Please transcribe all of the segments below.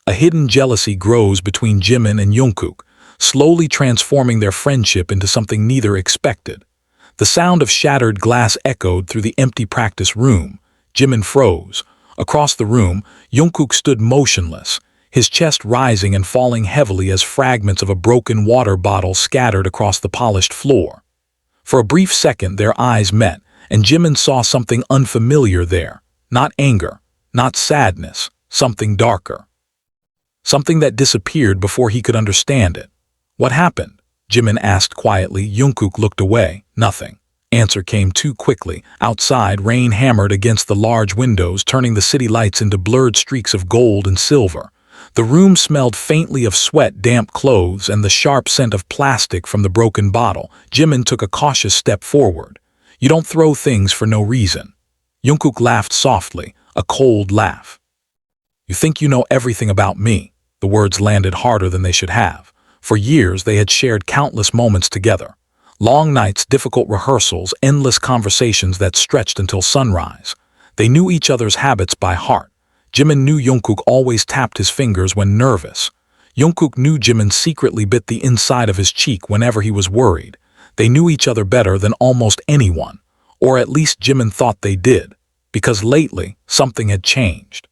A hidden jealousy grows between Jimin and Jungkook, slowly transforming their friendship into something neither expected. The sound of shattered glass echoed through the empty practice room. Jimin froze. Across the room, Jungkook stood motionless, his chest rising and falling heavily as fragments of a broken water bottle scattered across the polished floor. For a brief second their eyes met, and Jimin saw something unfamiliar there. Not anger, not sadness, something darker. Something that disappeared before he could understand it. "What happened?" Jimin asked quietly. Jungkook looked away. "Nothing." Answer came too quickly. Outside, rain hammered against the large windows, turning the city lights into blurred streaks of gold and silver. The room smelled faintly of sweat, damp clothes, and the sharp scent of plastic from the broken bottle. Jimin took a cautious step forward. "You don't throw things for no reason." Jungkook laughed softly, a cold laugh. "You think you know everything about me." The words landed harder than they should have. For years they had shared countless moments together. Long nights, difficult rehearsals, endless conversations that stretched until sunrise. They knew each other's habits by heart. Jimin knew Jungkook always tapped his fingers when nervous. Jungkook knew Jimin secretly bit the inside of his cheek whenever he was worried. They knew each other better than almost anyone, or at least Jimin thought they did, because lately something had changed.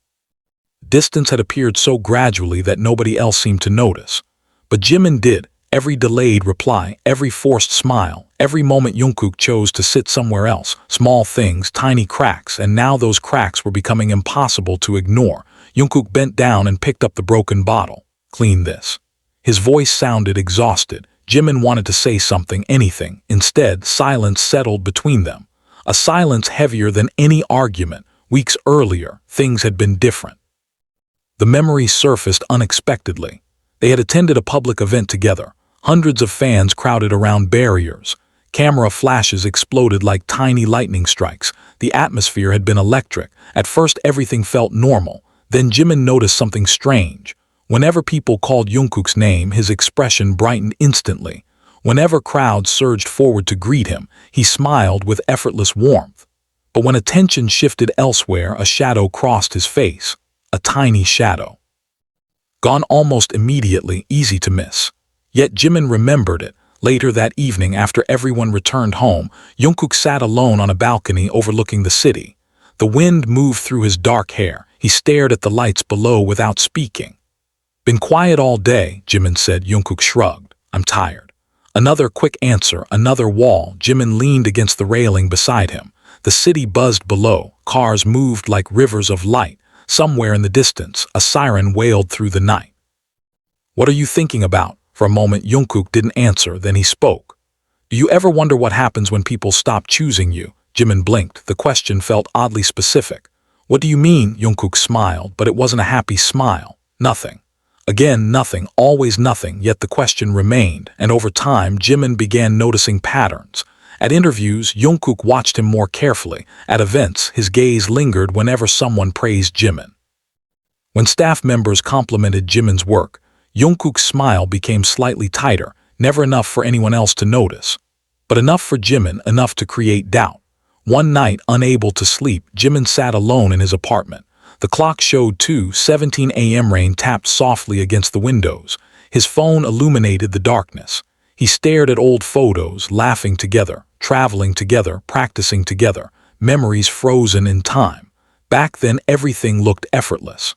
Distance had appeared so gradually that nobody else seemed to notice. But Jimin did. Every delayed reply, every forced smile, every moment Jungkook chose to sit somewhere else. Small things, tiny cracks, and now those cracks were becoming impossible to ignore. Jungkook bent down and picked up the broken bottle. "Clean this." His voice sounded exhausted. Jimin wanted to say something, anything. Instead, silence settled between them. A silence heavier than any argument. Weeks earlier, things had been different. The memory surfaced unexpectedly. They had attended a public event together. Hundreds of fans crowded around barriers. Camera flashes exploded like tiny lightning strikes. The atmosphere had been electric. At first everything felt normal. Then Jimin noticed something strange. Whenever people called Jungkook's name, his expression brightened instantly. Whenever crowds surged forward to greet him, he smiled with effortless warmth. But when attention shifted elsewhere, a shadow crossed his face. A tiny shadow. Gone almost immediately, easy to miss. Yet Jimin remembered it. Later that evening, after everyone returned home, Jungkook sat alone on a balcony overlooking the city. The wind moved through his dark hair. He stared at the lights below without speaking. "Been quiet all day," Jimin said. Jungkook shrugged. "I'm tired." Another quick answer, another wall. Jimin leaned against the railing beside him. The city buzzed below. Cars moved like rivers of light. Somewhere in the distance, a siren wailed through the night. "What are you thinking about?" For a moment, Jungkook didn't answer, then he spoke. "Do you ever wonder what happens when people stop choosing you?" Jimin blinked. The question felt oddly specific. "What do you mean?" Jungkook smiled, but it wasn't a happy smile. "Nothing." Again, nothing, always nothing, yet the question remained, and over time, Jimin began noticing patterns. At interviews, Jungkook watched him more carefully. At events, his gaze lingered whenever someone praised Jimin. When staff members complimented Jimin's work, Jungkook's smile became slightly tighter, never enough for anyone else to notice. But enough for Jimin, enough to create doubt. One night, unable to sleep, Jimin sat alone in his apartment. The clock showed 2:17 a.m. Rain tapped softly against the windows. His phone illuminated the darkness. He stared at old photos, laughing together, traveling together, practicing together, memories frozen in time. Back then, everything looked effortless.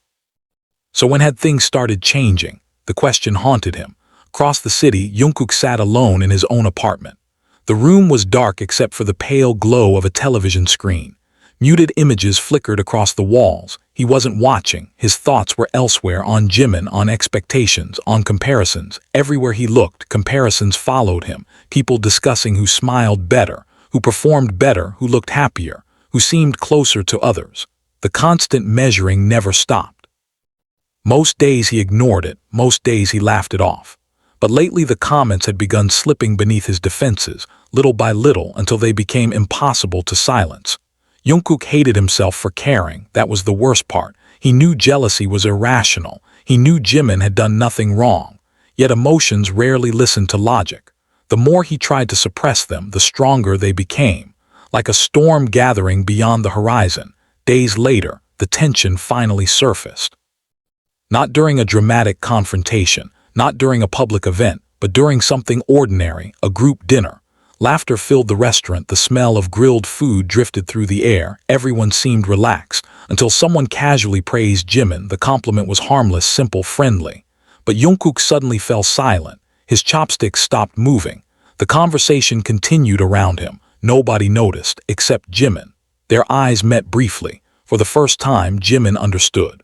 So when had things started changing? The question haunted him. Across the city, Jungkook sat alone in his own apartment. The room was dark except for the pale glow of a television screen. Muted images flickered across the walls. He wasn't watching. His thoughts were elsewhere, on Jimin, on expectations, on comparisons. Everywhere he looked, comparisons followed him. People discussing who smiled better, who performed better, who looked happier, who seemed closer to others. The constant measuring never stopped. Most days he ignored it, most days he laughed it off. But lately the comments had begun slipping beneath his defenses, little by little, until they became impossible to silence. Jungkook hated himself for caring. That was the worst part. He knew jealousy was irrational. He knew Jimin had done nothing wrong. Yet emotions rarely listened to logic. The more he tried to suppress them, the stronger they became. Like a storm gathering beyond the horizon. Days later, the tension finally surfaced. Not during a dramatic confrontation, not during a public event, but during something ordinary, a group dinner. Laughter filled the restaurant, the smell of grilled food drifted through the air, everyone seemed relaxed, until someone casually praised Jimin. The compliment was harmless, simple, friendly. But Jungkook suddenly fell silent. His chopsticks stopped moving. The conversation continued around him. Nobody noticed, except Jimin. Their eyes met briefly. For the first time, Jimin understood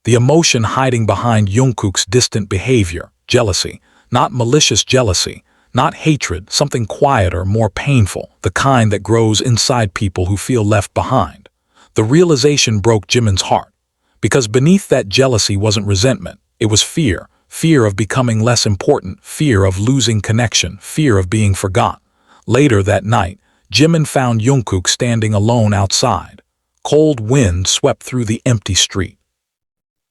the emotion hiding behind Jungkook's distant behavior, jealousy, not malicious jealousy, not hatred, something quieter, more painful, the kind that grows inside people who feel left behind. The realization broke Jimin's heart, because beneath that jealousy wasn't resentment, it was fear, fear of becoming less important, fear of losing connection, fear of being forgotten. Later that night, Jimin found Jungkook standing alone outside. Cold wind swept through the empty street.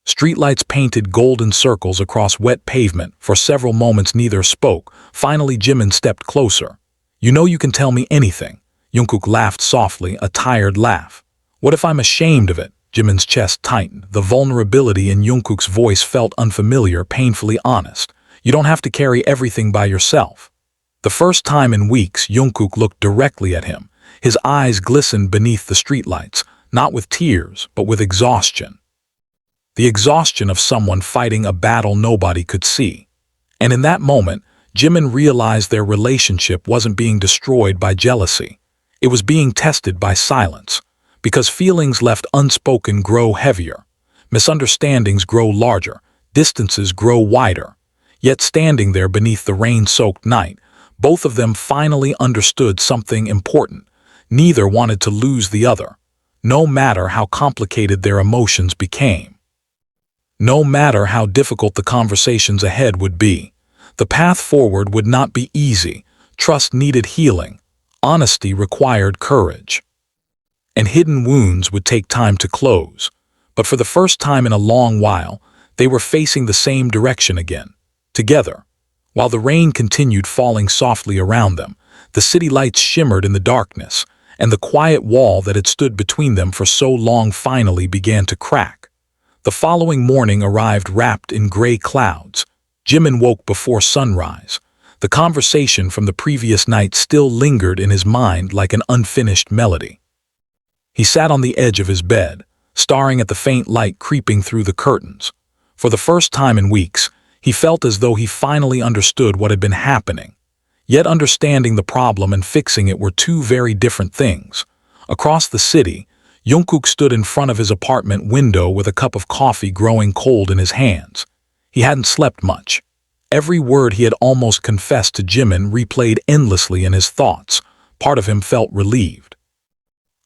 Streetlights painted golden circles across wet pavement. For several moments neither spoke. Finally Jimin stepped closer. "You know you can tell me anything." Jungkook laughed softly, a tired laugh. "What if I'm ashamed of it?" Jimin's chest tightened. The vulnerability in Jungkook's voice felt unfamiliar, painfully honest. "You don't have to carry everything by yourself." The first time in weeks, Jungkook looked directly at him. His eyes glistened beneath the streetlights, not with tears, but with exhaustion. The exhaustion of someone fighting a battle nobody could see. And in that moment, Jimin realized their relationship wasn't being destroyed by jealousy. It was being tested by silence. Because feelings left unspoken grow heavier. Misunderstandings grow larger. Distances grow wider. Yet standing there beneath the rain-soaked night, both of them finally understood something important. Neither wanted to lose the other, no matter how complicated their emotions became. No matter how difficult the conversations ahead would be, the path forward would not be easy. Trust needed healing. Honesty required courage. And hidden wounds would take time to close. But for the first time in a long while, they were facing the same direction again, together. While the rain continued falling softly around them, the city lights shimmered in the darkness, and the quiet wall that had stood between them for so long finally began to crack. The following morning arrived wrapped in gray clouds. Jimin woke before sunrise. The conversation from the previous night still lingered in his mind like an unfinished melody. He sat on the edge of his bed, staring at the faint light creeping through the curtains. For the first time in weeks, he felt as though he finally understood what had been happening. Yet understanding the problem and fixing it were two very different things. Across the city, Jungkook stood in front of his apartment window with a cup of coffee growing cold in his hands. He hadn't slept much. Every word he had almost confessed to Jimin replayed endlessly in his thoughts. Part of him felt relieved.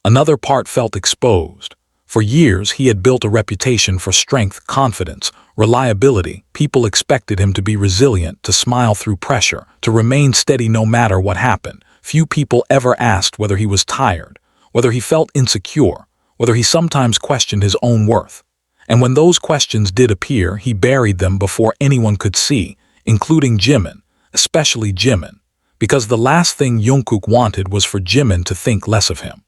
Another part felt exposed. For years, he had built a reputation for strength, confidence, reliability. People expected him to be resilient, to smile through pressure, to remain steady no matter what happened. Few people ever asked whether he was tired, whether he felt insecure, whether he sometimes questioned his own worth. And when those questions did appear, he buried them before anyone could see, including Jimin, especially Jimin, because the last thing Jungkook wanted was for Jimin to think less of him.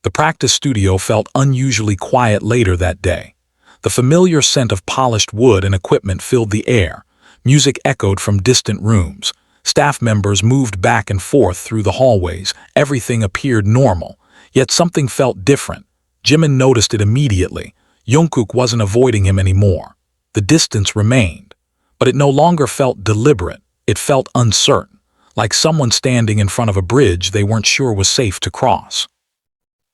The practice studio felt unusually quiet later that day. The familiar scent of polished wood and equipment filled the air. Music echoed from distant rooms. Staff members moved back and forth through the hallways. Everything appeared normal. Yet something felt different. Jimin noticed it immediately. Jungkook wasn't avoiding him anymore. The distance remained. But it no longer felt deliberate. It felt uncertain, like someone standing in front of a bridge they weren't sure was safe to cross.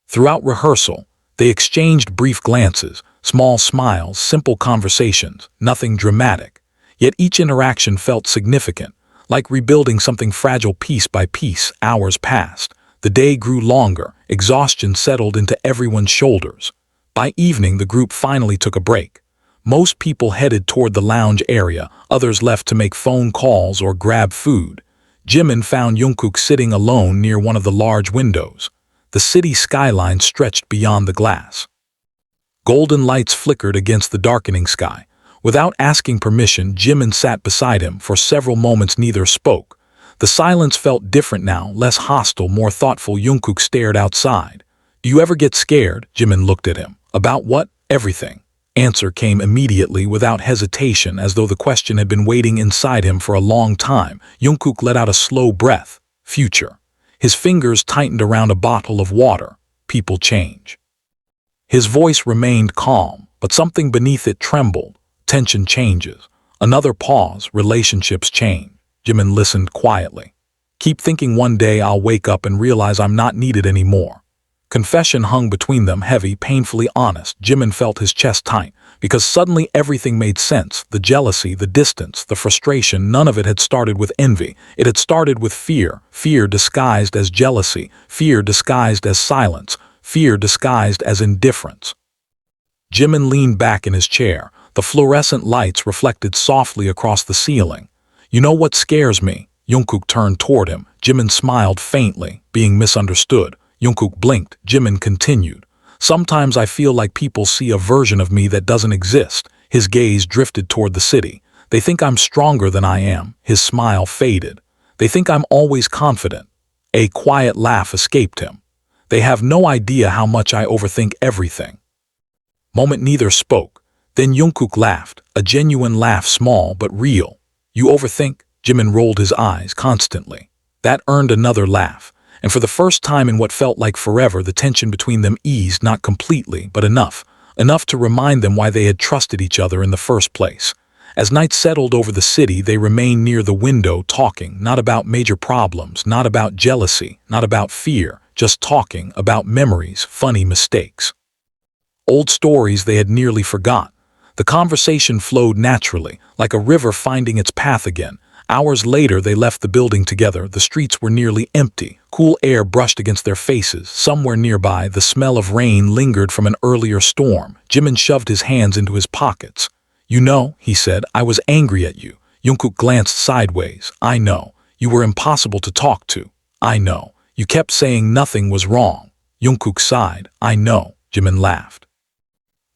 Throughout rehearsal, they exchanged brief glances, small smiles, simple conversations, nothing dramatic. Yet each interaction felt significant, like rebuilding something fragile piece by piece. Hours passed. The day grew longer. Exhaustion settled into everyone's shoulders. By evening, the group finally took a break. Most people headed toward the lounge area, others left to make phone calls or grab food. Jimin found Jungkook sitting alone near one of the large windows. The city skyline stretched beyond the glass. Golden lights flickered against the darkening sky. Without asking permission, Jimin sat beside him. For several moments neither spoke. The silence felt different now, less hostile, more thoughtful. Jungkook stared outside. "Do you ever get scared?" Jimin looked at him. "About what?" "Everything." Answer came immediately without hesitation, as though the question had been waiting inside him for a long time. Jungkook let out a slow breath. Future. His fingers tightened around a bottle of water. People change. His voice remained calm, but something beneath it trembled. Tension changes. Another pause. Relationships change. Jimin listened quietly. Keep thinking one day I'll wake up and realize I'm not needed anymore. Confession hung between them, heavy, painfully honest. Jimin felt his chest tight, because suddenly everything made sense. The jealousy, the distance, the frustration, none of it had started with envy. It had started with fear. Fear disguised as jealousy. Fear disguised as silence. Fear disguised as indifference. Jimin leaned back in his chair. The fluorescent lights reflected softly across the ceiling. You know what scares me? Jungkook turned toward him. Jimin smiled faintly, being misunderstood. Jungkook blinked. Jimin continued. Sometimes I feel like people see a version of me that doesn't exist. His gaze drifted toward the city. They think I'm stronger than I am. His smile faded. They think I'm always confident. A quiet laugh escaped him. They have no idea how much I overthink everything. Moment neither spoke. Then Jungkook laughed, a genuine laugh, small but real. You overthink? Jimin rolled his eyes constantly. That earned another laugh. And for the first time in what felt like forever, the tension between them eased, not completely, but enough to remind them why they had trusted each other in the first place. As night settled over the city, they remained near the window, talking, not about major problems, not about jealousy, not about fear, just talking about memories, funny mistakes. Old stories they had nearly forgot. The conversation flowed naturally, like a river finding its path again. Hours later, they left the building together. The streets were nearly empty. Cool air brushed against their faces. Somewhere nearby, the smell of rain lingered from an earlier storm. Jimin shoved his hands into his pockets. You know, he said, I was angry at you. Jungkook glanced sideways. I know. You were impossible to talk to. I know. You kept saying nothing was wrong. Jungkook sighed. I know. Jimin laughed.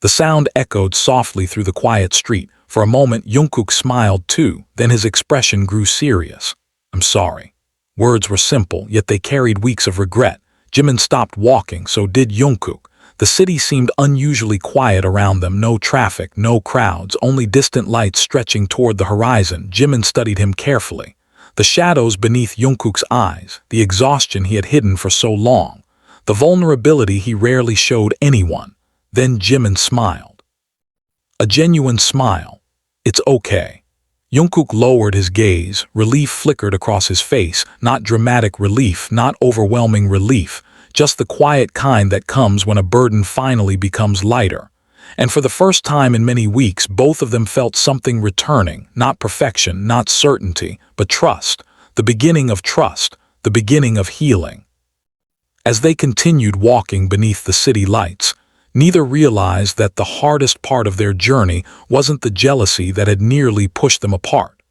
The sound echoed softly through the quiet street. For a moment, Jungkook smiled too, then his expression grew serious. I'm sorry. Words were simple, yet they carried weeks of regret. Jimin stopped walking, so did Jungkook. The city seemed unusually quiet around them, no traffic, no crowds, only distant lights stretching toward the horizon. Jimin studied him carefully. The shadows beneath Jungkook's eyes, the exhaustion he had hidden for so long, the vulnerability he rarely showed anyone. Then Jimin smiled. A genuine smile. It's okay. Jungkook lowered his gaze. Relief flickered across his face. Not dramatic relief, not overwhelming relief, just the quiet kind that comes when a burden finally becomes lighter. And for the first time in many weeks, both of them felt something returning, not perfection, not certainty, but trust, the beginning of trust, the beginning of healing. As they continued walking beneath the city lights, neither realized that the hardest part of their journey wasn't the jealousy that had nearly pushed them apart.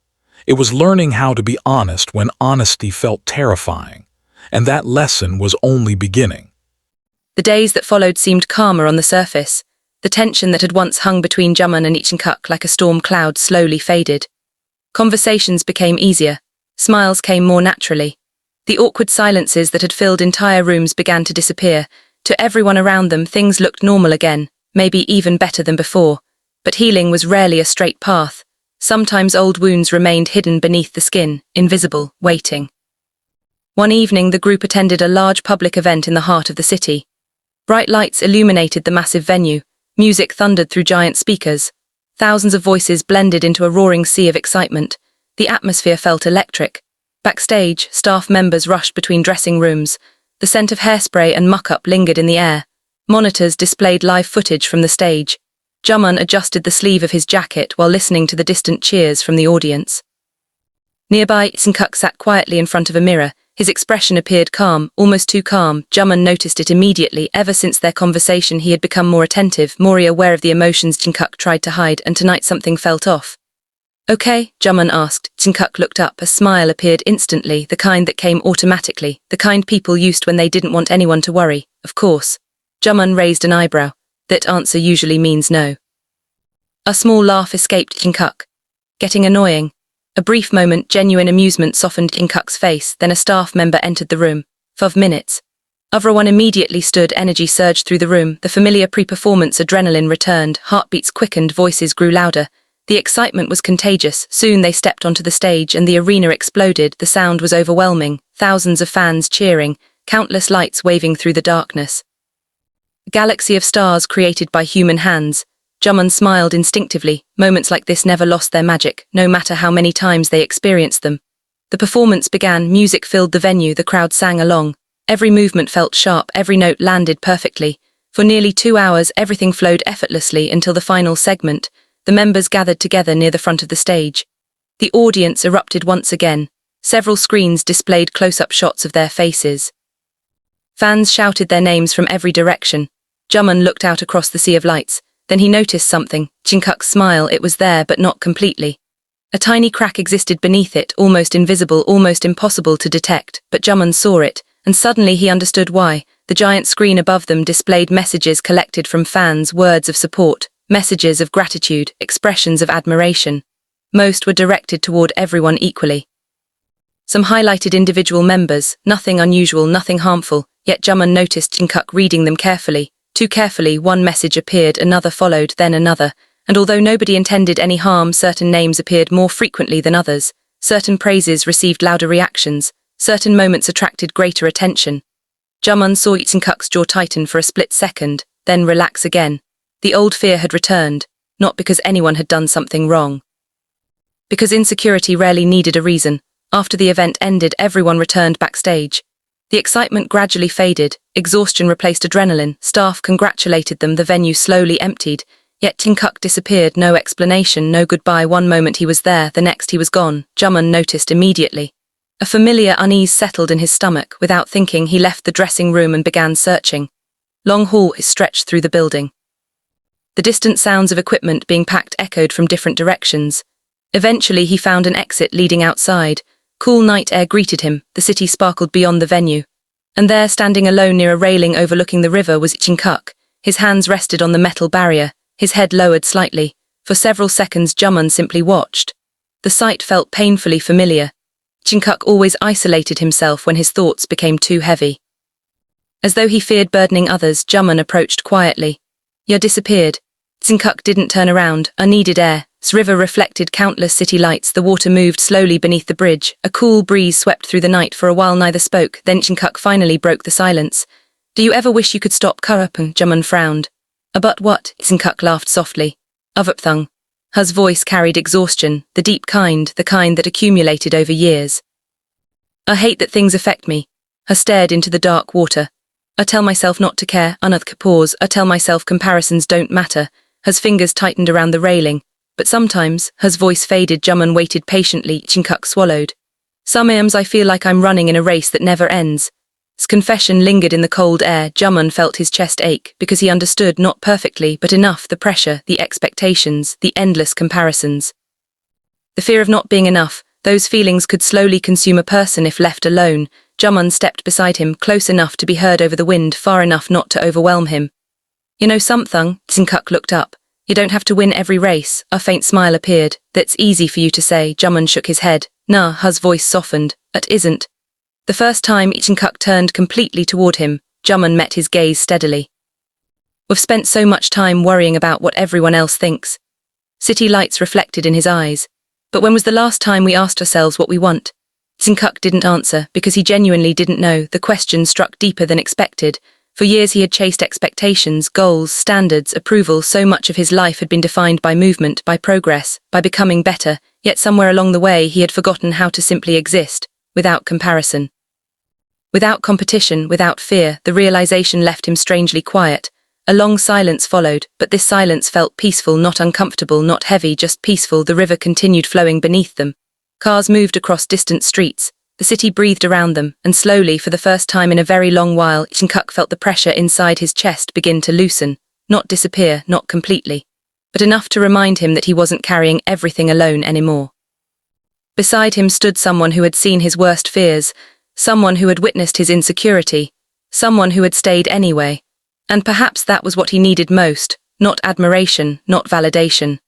It was learning how to be honest when honesty felt terrifying, and that lesson was only beginning. The days that followed seemed calmer on the surface. The tension that had once hung between Jimin and Jungkook like a storm cloud slowly faded. Conversations became easier. Smiles came more naturally. The awkward silences that had filled entire rooms began to disappear. To everyone around them, things looked normal again, maybe even better than before. But healing was rarely a straight path. Sometimes old wounds remained hidden beneath the skin, invisible, waiting. One evening, the group attended a large public event in the heart of the city. Bright lights illuminated the massive venue. Music thundered through giant speakers. Thousands of voices blended into a roaring sea of excitement. The atmosphere felt electric. Backstage, staff members rushed between dressing rooms. The scent of hairspray and muck-up lingered in the air. Monitors displayed live footage from the stage. Jimin adjusted the sleeve of his jacket while listening to the distant cheers from the audience. Nearby, Jungkook sat quietly in front of a mirror. His expression appeared calm, almost too calm. Jimin noticed it immediately. Ever since their conversation, he had become more attentive, more aware of the emotions Jungkook tried to hide, and tonight something felt off. Okay, Jimin asked. Jungkook looked up. A smile appeared instantly, the kind that came automatically, the kind people used when they didn't want anyone to worry. Of course. Jimin raised an eyebrow. That answer usually means no. A small laugh escaped Jungkook. Getting annoying. A brief moment, genuine amusement softened Jungkook's face, then a staff member entered the room. 5 minutes. Everyone immediately stood, energy surged through the room, the familiar pre-performance adrenaline returned, heartbeats quickened, voices grew louder. The excitement was contagious. Soon they stepped onto the stage and the arena exploded. The sound was overwhelming, thousands of fans cheering, countless lights waving through the darkness. A galaxy of stars created by human hands. Jimin smiled instinctively. Moments like this never lost their magic, no matter how many times they experienced them. The performance began, music filled the venue, the crowd sang along. Every movement felt sharp, every note landed perfectly. For nearly 2 hours, everything flowed effortlessly until the final segment. The members gathered together near the front of the stage. The audience erupted once again. Several screens displayed close-up shots of their faces. Fans shouted their names from every direction. Jimin looked out across the sea of lights. Then he noticed something. Jungkook's smile, it was there, but not completely. A tiny crack existed beneath it, almost invisible, almost impossible to detect, but Jimin saw it. And suddenly he understood why. The giant screen above them displayed messages collected from fans, words of support, messages of gratitude, expressions of admiration. Most were directed toward everyone equally. Some highlighted individual members, nothing unusual, nothing harmful, yet Jimin noticed Jungkook reading them carefully. Too carefully, one message appeared, another followed, then another, and although nobody intended any harm, certain names appeared more frequently than others. Certain praises received louder reactions. Certain moments attracted greater attention. Jimin saw Jungkook's jaw tighten for a split second, then relax again. The old fear had returned, not because anyone had done something wrong. Because insecurity rarely needed a reason. After the event ended, everyone returned backstage. The excitement gradually faded, exhaustion replaced adrenaline, staff congratulated them, the venue slowly emptied. Yet Jungkook disappeared, no explanation, no goodbye. One moment he was there, the next he was gone. Jimin noticed immediately. A familiar unease settled in his stomach. Without thinking, he left the dressing room and began searching. Long hallways stretched through the building. The distant sounds of equipment being packed echoed from different directions. Eventually, he found an exit leading outside. Cool night air greeted him, the city sparkled beyond the venue. And there, standing alone near a railing overlooking the river, was Jungkook. His hands rested on the metal barrier, his head lowered slightly. For several seconds, Jimin simply watched. The sight felt painfully familiar. Jungkook always isolated himself when his thoughts became too heavy. As though he feared burdening others, Jimin approached quietly. "You disappeared." Jungkook didn't turn around, unneeded air. The river reflected countless city lights, the water moved slowly beneath the bridge. A cool breeze swept through the night. For a while neither spoke, then Jungkook finally broke the silence. "Do you ever wish you could stop Kurapung?" Jimin frowned. "About what?" Jungkook laughed softly. "Avupthung." His voice carried exhaustion, the deep kind, the kind that accumulated over years. "I hate that things affect me." I stared into the dark water. "I tell myself not to care." Another pause. "I tell myself comparisons don't matter." His fingers tightened around the railing. "But sometimes," his voice faded. Jimin waited patiently. Jungkook swallowed. "Sometimes I feel like I'm running in a race that never ends." His confession lingered in the cold air. Jimin felt his chest ache, because he understood, not perfectly, but enough, the pressure, the expectations, the endless comparisons. The fear of not being enough, those feelings could slowly consume a person if left alone. Jimin stepped beside him, close enough to be heard over the wind, far enough not to overwhelm him. "You know something?" Jungkook looked up. "You don't have to win every race." A faint smile appeared. "That's easy for you to say." Jimin shook his head. "Nah," his voice softened. "It isn't." The first time Jungkook turned completely toward him, Jimin met his gaze steadily. "We've spent so much time worrying about what everyone else thinks." City lights reflected in his eyes. "But when was the last time we asked ourselves what we want?" Jungkook didn't answer, because he genuinely didn't know. The question struck deeper than expected. For years he had chased expectations, goals, standards, approval. So much of his life had been defined by movement, by progress, by becoming better, yet somewhere along the way he had forgotten how to simply exist, without comparison. Without competition, without fear. The realization left him strangely quiet. A long silence followed, but this silence felt peaceful, not uncomfortable, not heavy, just peaceful. The river continued flowing beneath them. Cars moved across distant streets. The city breathed around them, and slowly, for the first time in a very long while, Jungkook felt the pressure inside his chest begin to loosen. Not disappear, not completely, but enough to remind him that he wasn't carrying everything alone anymore. Beside him stood someone who had seen his worst fears, someone who had witnessed his insecurity, someone who had stayed anyway. And perhaps that was what he needed most, not admiration, not validation.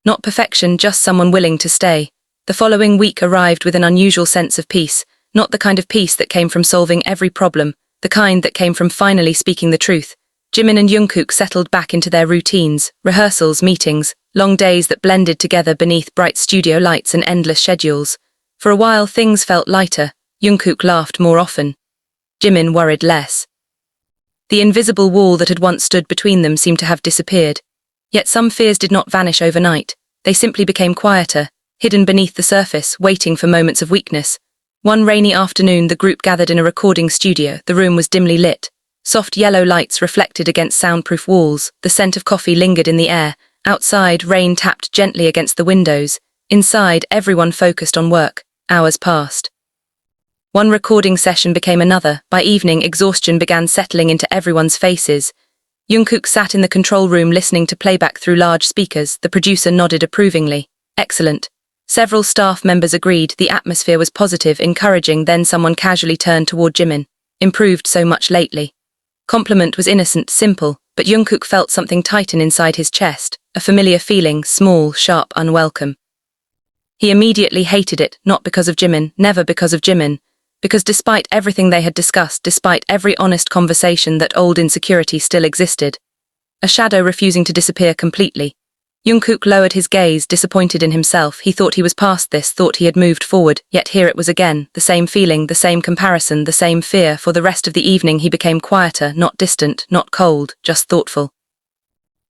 Not perfection, just someone willing to stay. The following week arrived with an unusual sense of peace, not the kind of peace that came from solving every problem, the kind that came from finally speaking the truth. Jimin and Jungkook settled back into their routines, rehearsals, meetings, long days that blended together beneath bright studio lights and endless schedules. For a while things felt lighter. Jungkook laughed more often. Jimin worried less. The invisible wall that had once stood between them seemed to have disappeared. Yet some fears did not vanish overnight. They simply became quieter, hidden beneath the surface, waiting for moments of weakness. One rainy afternoon, the group gathered in a recording studio. The room was dimly lit. Soft yellow lights reflected against soundproof walls. The scent of coffee lingered in the air. Outside, rain tapped gently against the windows. Inside, everyone focused on work. Hours passed. One recording session became another. By evening, exhaustion began settling into everyone's faces. Jungkook sat in the control room listening to playback through large speakers. The producer nodded approvingly. Excellent. Several staff members agreed. The atmosphere was positive, encouraging. Then someone casually turned toward Jimin. Improved so much lately. Compliment was innocent, simple, but Jungkook felt something tighten inside his chest, a familiar feeling, small, sharp, unwelcome. He immediately hated it, not because of Jimin, never because of Jimin, because despite everything they had discussed, despite every honest conversation, that old insecurity still existed. A shadow refusing to disappear completely. Jungkook lowered his gaze, disappointed in himself. He thought he was past this, thought he had moved forward, yet here it was again, the same feeling, the same comparison, the same fear. For the rest of the evening he became quieter, not distant, not cold, just thoughtful.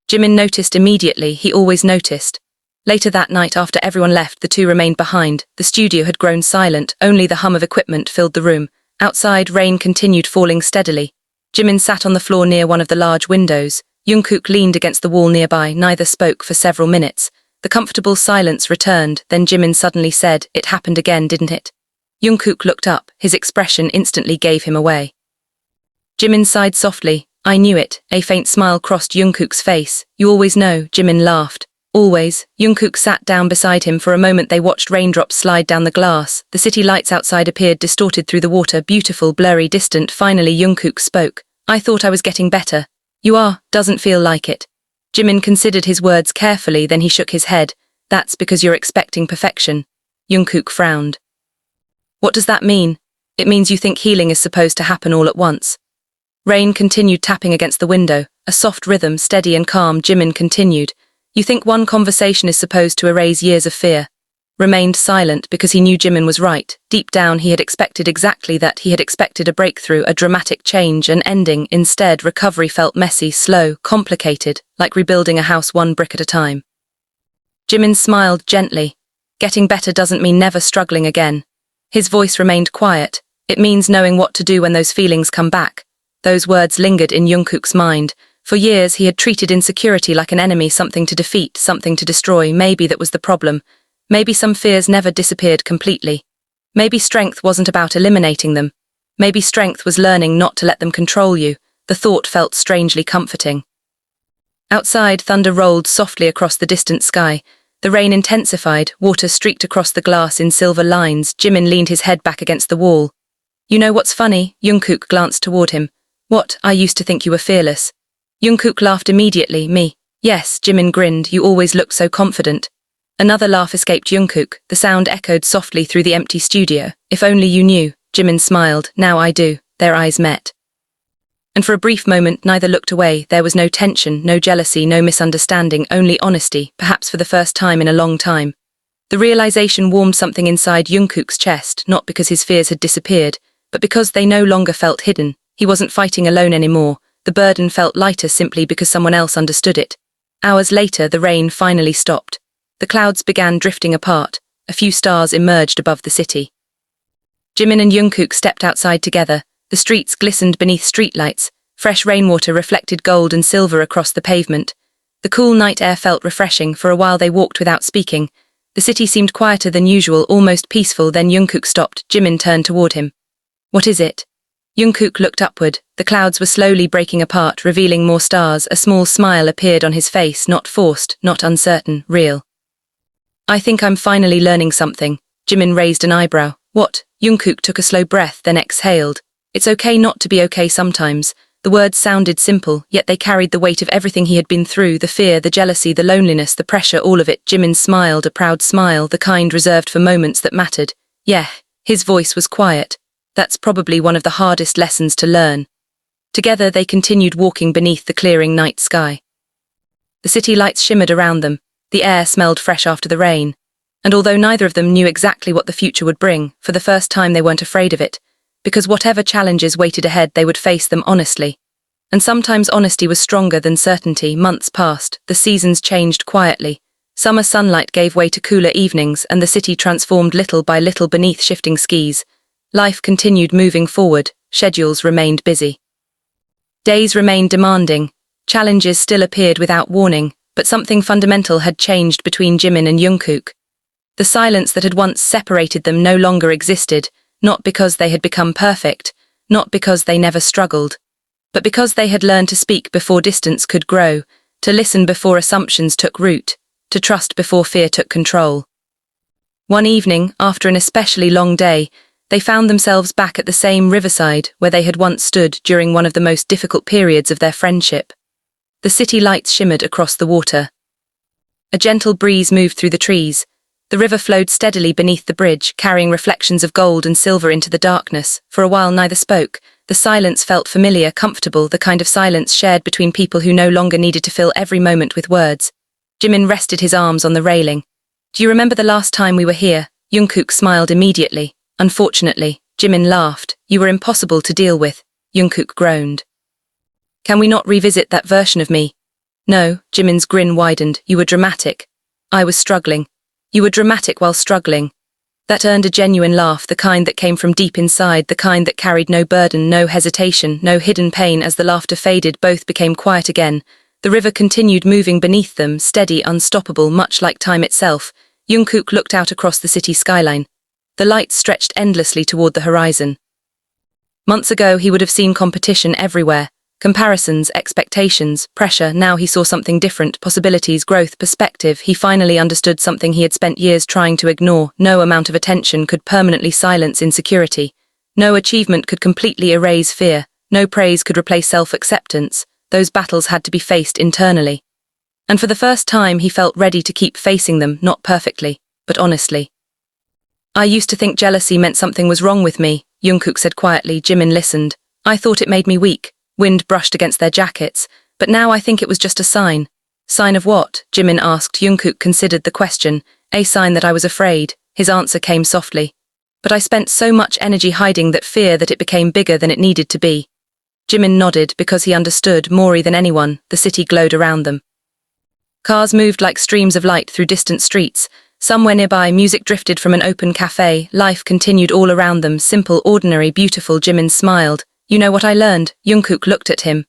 Jimin noticed immediately. He always noticed. Later that night, after everyone left, the two remained behind. The studio had grown silent, only the hum of equipment filled the room. Outside, rain continued falling steadily. Jimin sat on the floor near one of the large windows. Jungkook leaned against the wall nearby. Neither spoke for several minutes. The comfortable silence returned. Then Jimin suddenly said, "It happened again, didn't it?" Jungkook looked up. His expression instantly gave him away. Jimin sighed softly. "I knew it." A faint smile crossed Jungkook's face. "You always know," Jimin laughed. "Always." Jungkook sat down beside him. For a moment they watched raindrops slide down the glass. The city lights outside appeared distorted through the water, beautiful, blurry, distant. Finally Jungkook spoke. "I thought I was getting better." "You are, doesn't feel like it." Jimin considered his words carefully, then he shook his head. "That's because you're expecting perfection." Jungkook frowned. "What does that mean?" "It means you think healing is supposed to happen all at once." Rain continued tapping against the window, a soft rhythm, steady and calm. Jimin continued. "You think one conversation is supposed to erase years of fear." Remained silent because he knew Jimin was right. Deep down he had expected exactly that. He had expected a breakthrough, a dramatic change, an ending. Instead, recovery felt messy, slow, complicated, like rebuilding a house one brick at a time. Jimin smiled gently. "Getting better doesn't mean never struggling again." His voice remained quiet. "It means knowing what to do when those feelings come back." Those words lingered in Jungkook's mind. For years he had treated insecurity like an enemy, something to defeat, something to destroy. Maybe that was the problem. Maybe some fears never disappeared completely. Maybe strength wasn't about eliminating them. Maybe strength was learning not to let them control you. The thought felt strangely comforting. Outside, thunder rolled softly across the distant sky. The rain intensified, water streaked across the glass in silver lines. Jimin leaned his head back against the wall. "You know what's funny?" Jungkook glanced toward him. "What? I used to think you were fearless." Jungkook laughed immediately. "Me?" "Yes," Jimin grinned. "You always looked so confident." Another laugh escaped Jungkook. The sound echoed softly through the empty studio. "If only you knew." Jimin smiled. "Now I do." Their eyes met. And for a brief moment neither looked away. There was no tension, no jealousy, no misunderstanding, only honesty, perhaps for the first time in a long time. The realization warmed something inside Jungkook's chest, not because his fears had disappeared, but because they no longer felt hidden. He wasn't fighting alone anymore. The burden felt lighter simply because someone else understood it. Hours later, the rain finally stopped. The clouds began drifting apart. A few stars emerged above the city. Jimin and Jungkook stepped outside together. The streets glistened beneath streetlights. Fresh rainwater reflected gold and silver across the pavement. The cool night air felt refreshing. For a while they walked without speaking. The city seemed quieter than usual, almost peaceful. Then Jungkook stopped. Jimin turned toward him. "What is it?" Jungkook looked upward. The clouds were slowly breaking apart, revealing more stars. A small smile appeared on his face, not forced, not uncertain, real. "I think I'm finally learning something." Jimin raised an eyebrow. "What?" Jungkook took a slow breath, then exhaled. "It's okay not to be okay sometimes." The words sounded simple, yet they carried the weight of everything he had been through, the fear, the jealousy, the loneliness, the pressure, all of it. Jimin smiled, a proud smile, the kind reserved for moments that mattered. "Yeah." His voice was quiet. That's probably one of the hardest lessons to learn. Together they continued walking beneath the clearing night sky. The city lights shimmered around them, the air smelled fresh after the rain, and although neither of them knew exactly what the future would bring, for the first time they weren't afraid of it, because whatever challenges waited ahead they would face them honestly. And sometimes honesty was stronger than certainty. Months passed, the seasons changed quietly. Summer sunlight gave way to cooler evenings, and the city transformed little by little beneath shifting skis. Life continued moving forward, schedules remained busy. Days remained demanding, challenges still appeared without warning, but something fundamental had changed between Jimin and Jungkook. The silence that had once separated them no longer existed, not because they had become perfect, not because they never struggled, but because they had learned to speak before distance could grow, to listen before assumptions took root, to trust before fear took control. One evening, after an especially long day, they found themselves back at the same riverside where they had once stood during one of the most difficult periods of their friendship. The city lights shimmered across the water. A gentle breeze moved through the trees. The river flowed steadily beneath the bridge, carrying reflections of gold and silver into the darkness. For a while neither spoke. The silence felt familiar, comfortable, the kind of silence shared between people who no longer needed to fill every moment with words. Jimin rested his arms on the railing. "Do you remember the last time we were here?" Jungkook smiled immediately. "Unfortunately," Jimin laughed. "You were impossible to deal with." Jungkook groaned. "Can we not revisit that version of me?" "No," Jimin's grin widened. "You were dramatic. I was struggling. You were dramatic while struggling." That earned a genuine laugh, the kind that came from deep inside, the kind that carried no burden, no hesitation, no hidden pain. As the laughter faded, both became quiet again. The river continued moving beneath them, steady, unstoppable, much like time itself. Jungkook looked out across the city skyline. The lights stretched endlessly toward the horizon. Months ago he would have seen competition everywhere. Comparisons, expectations, pressure. Now he saw something different, possibilities, growth, perspective. He finally understood something he had spent years trying to ignore. No amount of attention could permanently silence insecurity. No achievement could completely erase fear. No praise could replace self-acceptance. Those battles had to be faced internally. And for the first time he felt ready to keep facing them, not perfectly, but honestly. "I used to think jealousy meant something was wrong with me," Jungkook said quietly. Jimin listened. "I thought it made me weak." Wind brushed against their jackets, but now I think it was just a sign. "Sign of what?" Jimin asked. Jungkook considered the question. "A sign that I was afraid." His answer came softly. "But I spent so much energy hiding that fear that it became bigger than it needed to be." Jimin nodded because he understood more than anyone. The city glowed around them. Cars moved like streams of light through distant streets. Somewhere nearby, music drifted from an open cafe. Life continued all around them, simple, ordinary, beautiful. Jimin smiled. "You know what I learned?" Jungkook looked at him.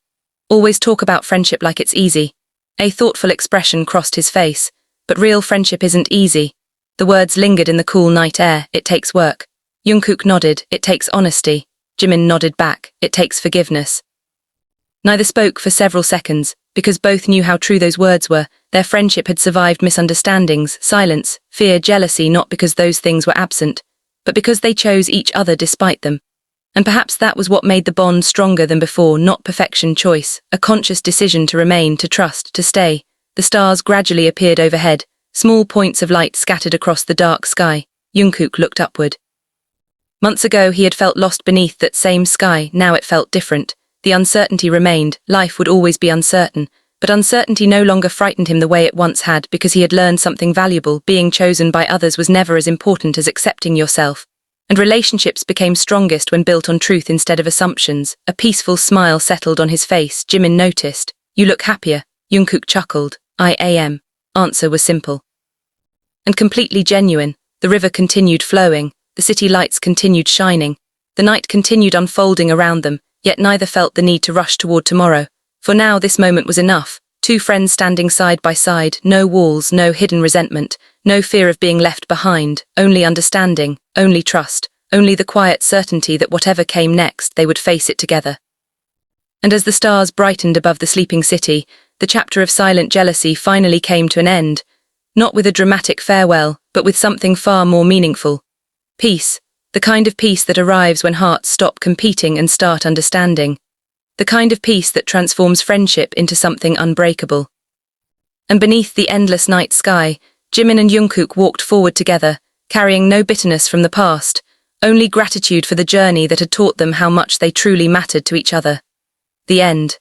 "Always talk about friendship like it's easy." A thoughtful expression crossed his face. "But real friendship isn't easy." The words lingered in the cool night air. "It takes work." Jungkook nodded. "It takes honesty." Jimin nodded back. "It takes forgiveness." Neither spoke for several seconds, because both knew how true those words were. Their friendship had survived misunderstandings, silence, fear, jealousy, not because those things were absent, but because they chose each other despite them. And perhaps that was what made the bond stronger than before, not perfection, choice, a conscious decision to remain, to trust, to stay. The stars gradually appeared overhead, small points of light scattered across the dark sky. Jungkook looked upward. Months ago he had felt lost beneath that same sky, now it felt different. The uncertainty remained. Life would always be uncertain, but uncertainty no longer frightened him the way it once had, because he had learned something valuable. Being chosen by others was never as important as accepting yourself. And relationships became strongest when built on truth instead of assumptions. A peaceful smile settled on his face. Jimin noticed. "You look happier." Jungkook chuckled. "I am." Answer was simple and completely genuine. The river continued flowing. The city lights continued shining. The night continued unfolding around them, yet neither felt the need to rush toward tomorrow. For now this moment was enough. Two friends standing side by side, no walls, no hidden resentment, no fear of being left behind, only understanding, only trust, only the quiet certainty that whatever came next, they would face it together. And as the stars brightened above the sleeping city, the chapter of silent jealousy finally came to an end, not with a dramatic farewell, but with something far more meaningful. Peace, the kind of peace that arrives when hearts stop competing and start understanding. The kind of peace that transforms friendship into something unbreakable. And beneath the endless night sky, Jimin and Jungkook walked forward together, carrying no bitterness from the past, only gratitude for the journey that had taught them how much they truly mattered to each other. The end.